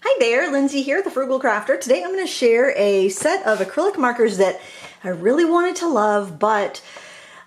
Hi there, Lindsay here, the Frugal Crafter. Today I'm going to share a set of acrylic markers that I really wanted to love, but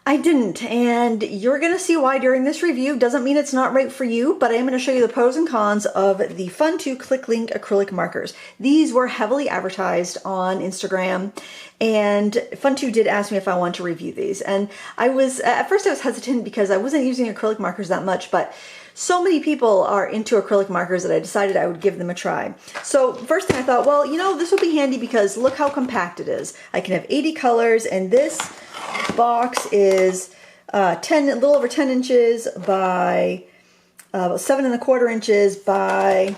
I didn't. And you're going to see why during this review. Doesn't mean it's not right for you, but I am going to show you the pros and cons of the FUNTO ClickLink Acrylic markers. These were heavily advertised on Instagram, and FUNTO did ask me if I wanted to review these. And at first I was hesitant because I wasn't using acrylic markers that much, but so many people are into acrylic markers that I decided I would give them a try. So first thing I thought, well, you know, this will be handy because look how compact it is. I can have 80 colors, and this box is a little over 10 inches by about 7¼ inches by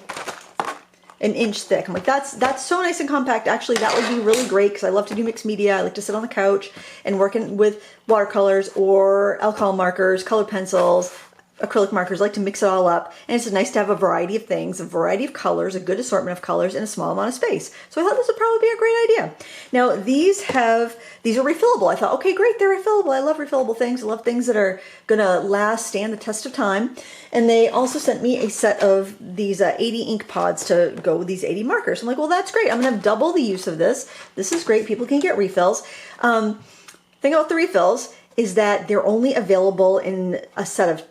an inch thick. I'm like, that's so nice and compact. Actually, that would be really great because I love to do mixed media. I like to sit on the couch and working with watercolors or alcohol markers, colored pencils, acrylic markers. I like to mix it all up, and it's nice to have a variety of things, a variety of colors, a good assortment of colors in a small amount of space. So I thought this would probably be a great idea. Now these are refillable. I thought, okay, great, they're refillable. I love refillable things. I love things that are gonna stand the test of time. And they also sent me a set of these 80 ink pods to go with these 80 markers. I'm like, well, that's great. I'm gonna have double the use of this. This is great. People can get refills. Thing about the refills is that they're only available in a set of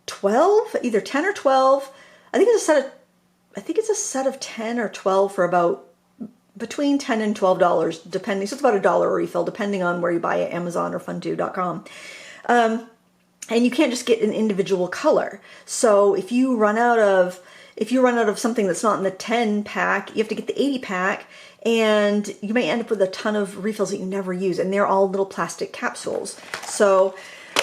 12, either 10 or 12. I think it's a set of 10 or 12 for about between $10 and $12, depending. So it's about $1 a refill, depending on where you buy it, Amazon or funto.com. And you can't just get an individual color. So if you run out of something that's not in the 10 pack, you have to get the 80 pack, and you may end up with a ton of refills that you never use, and they're all little plastic capsules. So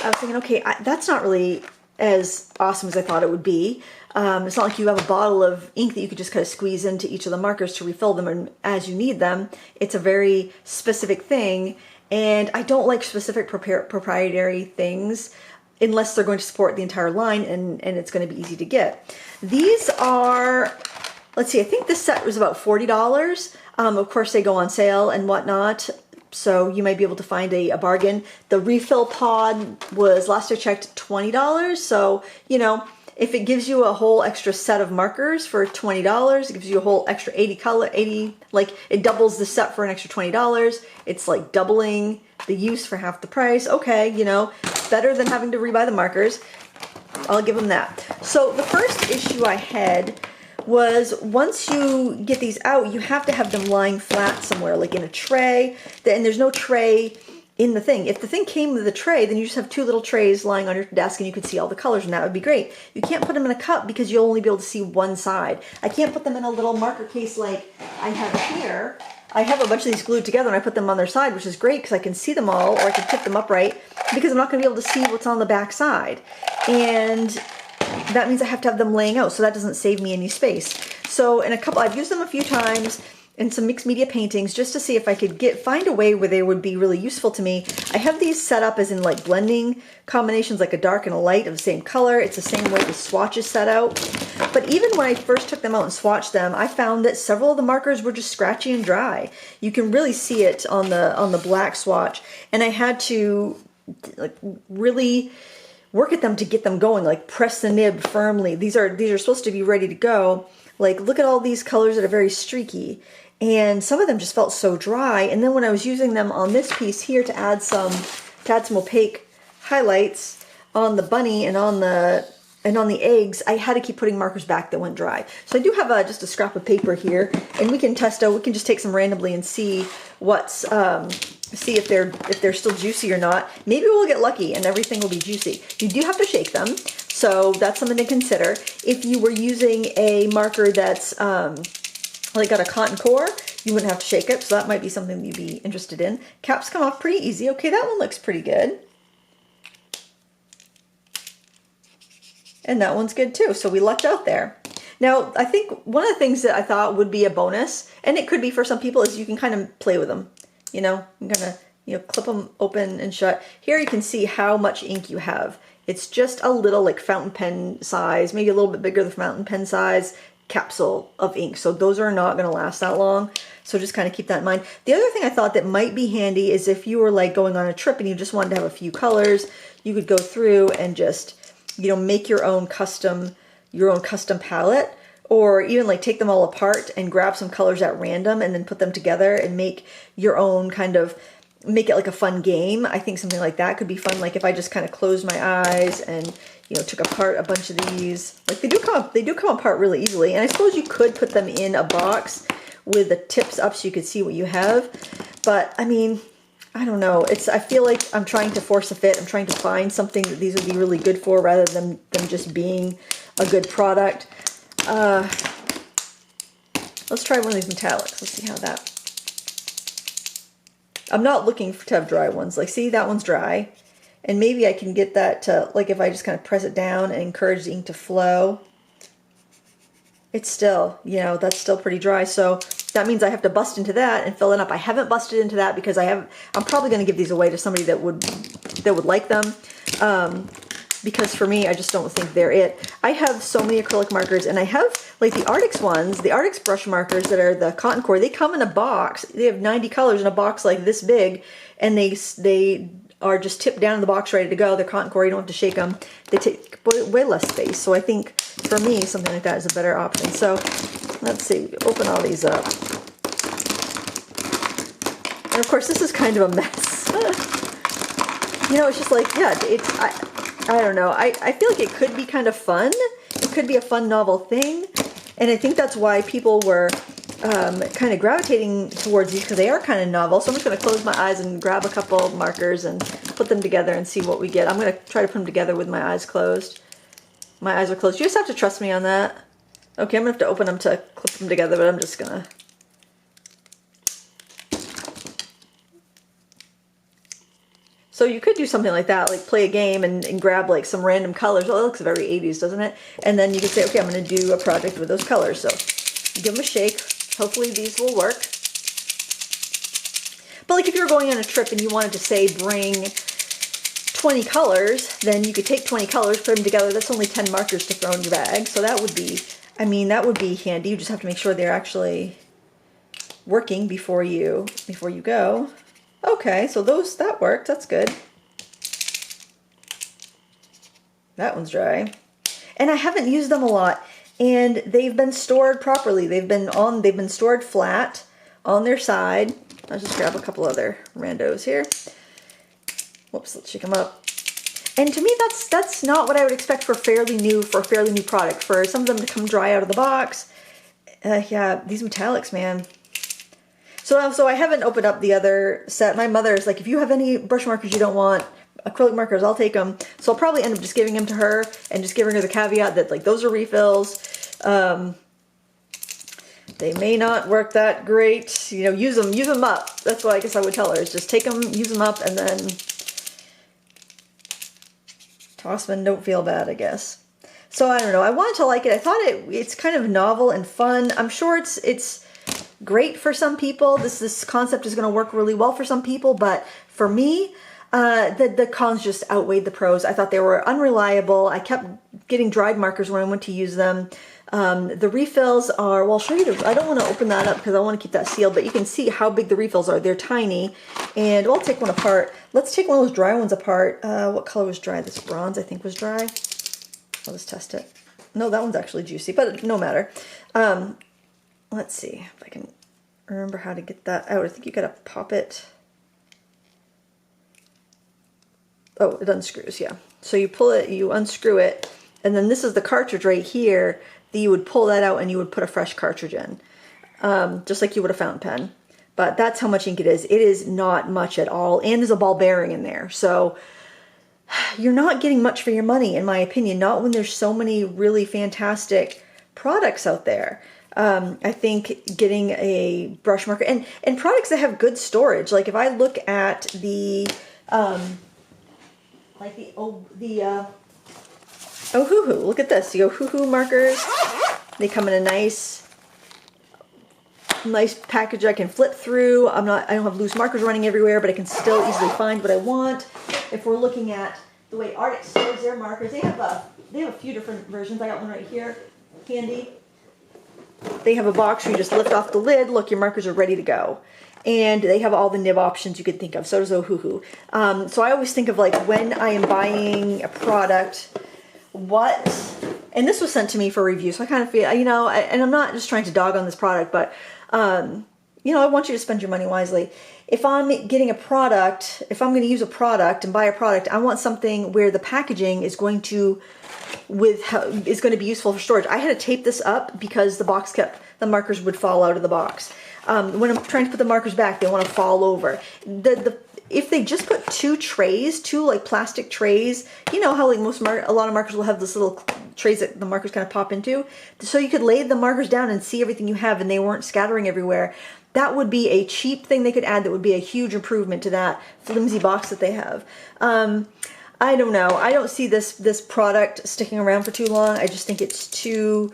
I was thinking, okay, that's not really as awesome as I thought it would be. It's not like you have a bottle of ink that you could just kind of squeeze into each of the markers to refill them and as you need them. It's a very specific thing, and I don't like specific proprietary things unless they're going to support the entire line and it's going to be easy to get. These are, let's see, I think this set was about $40. Of course they go on sale and whatnot, so you might be able to find a bargain. The refill pod was, last I checked, $20. So, you know, if it gives you a whole extra set of markers for $20, it gives you a whole extra 80, like it doubles the set for an extra $20. It's like doubling the use for half the price. Okay, you know, better than having to rebuy the markers. I'll give them that. So the first issue I had was, once you get these out, you have to have them lying flat somewhere, like in a tray, and there's no tray in the thing. If the thing came with a tray, then you just have two little trays lying on your desk and you could see all the colors, and that would be great. You can't put them in a cup because you'll only be able to see one side. I can't put them in a little marker case like I have here. I have a bunch of these glued together and I put them on their side, which is great because I can see them all, or I can tip them upright, because I'm not going to be able to see what's on the back side. And that means I have to have them laying out, so that doesn't save me any space. So I've used them a few times in some mixed media paintings just to see if I could find a way where they would be really useful to me. I have these set up as in like blending combinations, like a dark and a light of the same color. It's the same way the swatch is set out. But even when I first took them out and swatched them, I found that several of the markers were just scratchy and dry. You can really see it on the black swatch, and I had to like really work at them to get them going, like press the nib firmly. These are supposed to be ready to go. Like, look at all these colors that are very streaky, and some of them just felt so dry. And then when I was using them on this piece here to add some opaque highlights on the bunny and on the eggs, I had to keep putting markers back that went dry. So I do have just a scrap of paper here, and we can test out. We can just take some randomly and see see if they're still juicy or not. Maybe we'll get lucky and everything will be juicy. You do have to shake them, so that's something to consider. If you were using a marker that's like got a cotton core, you wouldn't have to shake it, so that might be something you'd be interested in. Caps come off pretty easy. Okay, that one looks pretty good. And that one's good too, so we lucked out there. Now, I think one of the things that I thought would be a bonus, and it could be for some people, is you can kind of play with them. You know, I'm gonna, clip them open and shut. Here you can see how much ink you have. It's just a little, like, fountain pen size, maybe a little bit bigger than fountain pen size capsule of ink. So those are not gonna last that long. So just kind of keep that in mind. The other thing I thought that might be handy is if you were like going on a trip and you just wanted to have a few colors, you could go through and just, make your own custom palette, or even like take them all apart and grab some colors at random and then put them together and make your own kind of, make it like a fun game. I think something like that could be fun. Like if I just kind of closed my eyes and, you know, took apart a bunch of these, like they do come apart really easily. And I suppose you could put them in a box with the tips up so you could see what you have. But I mean, I don't know. I feel like I'm trying to force a fit. I'm trying to find something that these would be really good for rather than them just being a good product. Let's try one of these metallics. Let's see how that. I'm not looking to have dry ones. Like, see, that one's dry. And maybe I can get that to, like, if I just kind of press it down and encourage the ink to flow. It's still, you know, that's still pretty dry. So that means I have to bust into that and fill it up. I haven't busted into that because I'm probably going to give these away to somebody that would like them. Because for me, I just don't think they're it. I have so many acrylic markers, and I have like the Arctic ones, the Arctic brush markers that are the cotton core. They come in a box. They have 90 colors in a box like this big, and they are just tipped down in the box ready to go. They're cotton core. You don't have to shake them. They take way less space. So I think for me, something like that is a better option. So let's see. Open all these up. And of course, this is kind of a mess. You know, it's just like, yeah, I don't know. I feel like it could be kind of fun. It could be a fun, novel thing. And I think that's why people were kind of gravitating towards these, because they are kind of novel. So I'm just going to close my eyes and grab a couple markers and put them together and see what we get. I'm going to try to put them together with my eyes closed. My eyes are closed. You just have to trust me on that. Okay, I'm going to have to open them to clip them together, but I'm just going to. So you could do something like that, like play a game and grab like some random colors. Oh, it looks very 80s, doesn't it? And then you could say, okay, I'm going to do a project with those colors. So give them a shake. Hopefully these will work. But like if you were going on a trip and you wanted to say bring 20 colors, then you could take 20 colors, put them together. That's only 10 markers to throw in your bag. So that would be, I mean, that would be handy. You just have to make sure they're actually working before you go. Okay, so that worked. That's good. That one's dry. And I haven't used them a lot, and they've been stored properly. They've been stored flat on their side. I'll just grab a couple other randos here. Whoops, let's shake them up. And to me, that's not what I would expect for a fairly new product. For some of them to come dry out of the box. Yeah, these metallics, man. So I haven't opened up the other set. My mother is like, if you have any brush markers you don't want, acrylic markers, I'll take them. So I'll probably end up just giving them to her and just giving her the caveat that like those are refills. They may not work that great. You know, use them up. That's what I guess I would tell her, is just take them, use them up, and then toss them and don't feel bad, I guess. So I don't know. I wanted to like it. I thought it's kind of novel and fun. I'm sure it's great for some people. This concept is going to work really well for some people, but for me, the cons just outweighed the pros. I thought they were unreliable. I kept getting dried markers when I went to use them. The refills are, well, I'll show you. I don't want to open that up because I want to keep that sealed, but you can see how big the refills are. They're tiny, and we'll take one apart. Let's take one of those dry ones apart. What color was dry? This bronze, I think, was dry. I'll just test it. No, that one's actually juicy, but no matter. Let's see if I can remember how to get that out. I think you gotta pop it. Oh, it unscrews, yeah. So you pull it, you unscrew it, and then this is the cartridge right here that you would pull that out and you would put a fresh cartridge in, just like you would a fountain pen. But that's how much ink it is. It is not much at all, and there's a ball bearing in there. So you're not getting much for your money, in my opinion, not when there's so many really fantastic products out there. I think getting a brush marker and products that have good storage. Like if I look at the Ohuhu, look at this, the Ohuhu markers. They come in a nice package I can flip through. I don't have loose markers running everywhere, but I can still easily find what I want. If we're looking at the way Arctic stores their markers, they have a few different versions. I got one right here, handy. They have a box where you just lift off the lid. Look, your markers are ready to go. And they have all the nib options you could think of. So does Ohuhu. So I always think of like when I am buying a product, what and this was sent to me for review, so I kind of feel, you know, and I'm not just trying to dog on this product, but, you know, I want you to spend your money wisely. If I'm getting a product, if I'm going to use a product and buy a product, I want something where the packaging is going to, is going to be useful for storage. I had to tape this up because the markers would fall out of the box. When I'm trying to put the markers back, they want to fall over. If they just put two like plastic trays, you know how like a lot of markers will have this little trays that the markers kind of pop into, so you could lay the markers down and see everything you have and they weren't scattering everywhere. That would be a cheap thing they could add that would be a huge improvement to that flimsy box that they have. I don't know. I don't see this product sticking around for too long. I just think it's too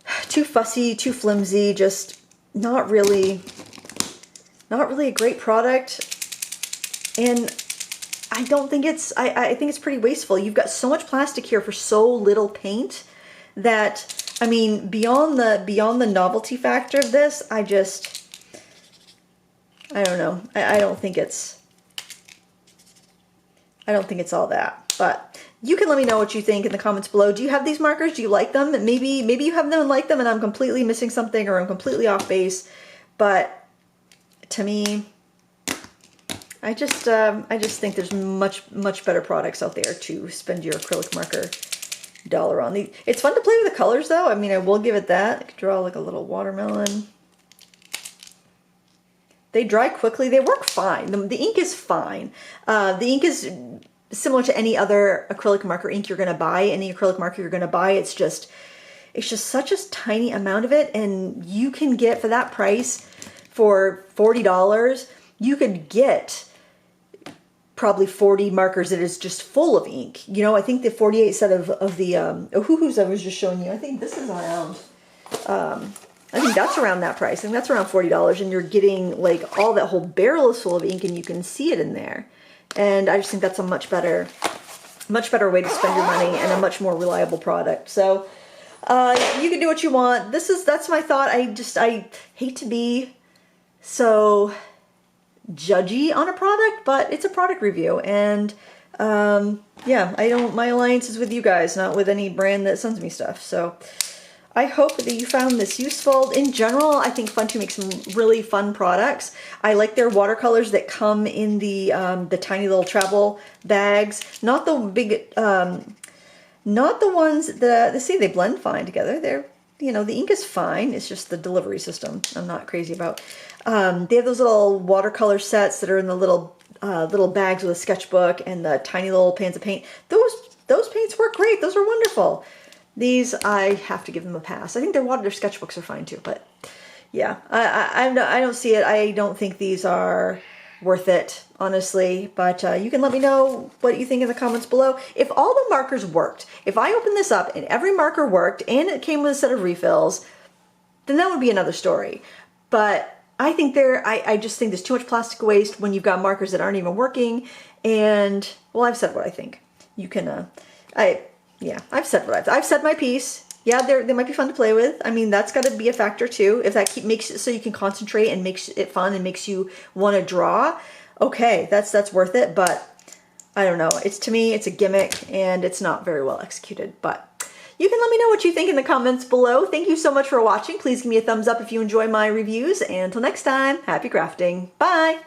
fussy, too flimsy, just not really a great product. And I don't think I think it's pretty wasteful. You've got so much plastic here for so little paint that, I mean, beyond the novelty factor of this, I don't know. I don't think it's all that. But you can let me know what you think in the comments below. Do you have these markers? Do you like them? Maybe you have them and like them and I'm completely missing something or I'm completely off base. But to me, I just think there's much better products out there to spend your acrylic marker dollar on. It's fun to play with the colors though. I mean, I will give it that. I could draw like a little watermelon. They dry quickly. They work fine. The ink is fine. The ink is similar to any other acrylic marker ink you're going to buy. Any acrylic marker you're going to buy. It's just such a tiny amount of it, and you can get for that price, for $40, you could get probably 40 markers that is just full of ink. You know, I think the 48 set of the Ohuhus I was just showing you, I think this is around, I think that's around that price. I think that's around $40, and you're getting like all that whole barrel is full of ink and you can see it in there. And I just think that's a much better way to spend your money and a much more reliable product. So you can do what you want. That's my thought. I hate to be so judgy on a product, but it's a product review, and yeah, my alliance is with you guys, not with any brand that sends me stuff. So I hope that you found this useful. In general, I think FUNTO makes some really fun products. I like their watercolors that come in the tiny little travel bags, not the big, not the ones that, see, they blend fine together. They're, you know, the ink is fine. It's just the delivery system I'm not crazy about. They have those little watercolor sets that are in the little bags with a sketchbook and the tiny little pans of paint. Those paints work great. Those are wonderful. These, I have to give them a pass. I think their sketchbooks are fine too, but yeah, I don't see it. I don't think these are worth it, honestly, but you can let me know what you think in the comments below. If all the markers worked, if I opened this up and every marker worked and it came with a set of refills, then that would be another story. But I think I just think there's too much plastic waste when you've got markers that aren't even working. And well, I've said what I think. You can, yeah, I've said my piece. Yeah, they might be fun to play with. I mean, that's got to be a factor too. If that makes it so you can concentrate and makes it fun and makes you want to draw, okay, that's worth it. But I don't know. To me, it's a gimmick and it's not very well executed. But you can let me know what you think in the comments below. Thank you so much for watching. Please give me a thumbs up if you enjoy my reviews. And until next time, happy crafting. Bye.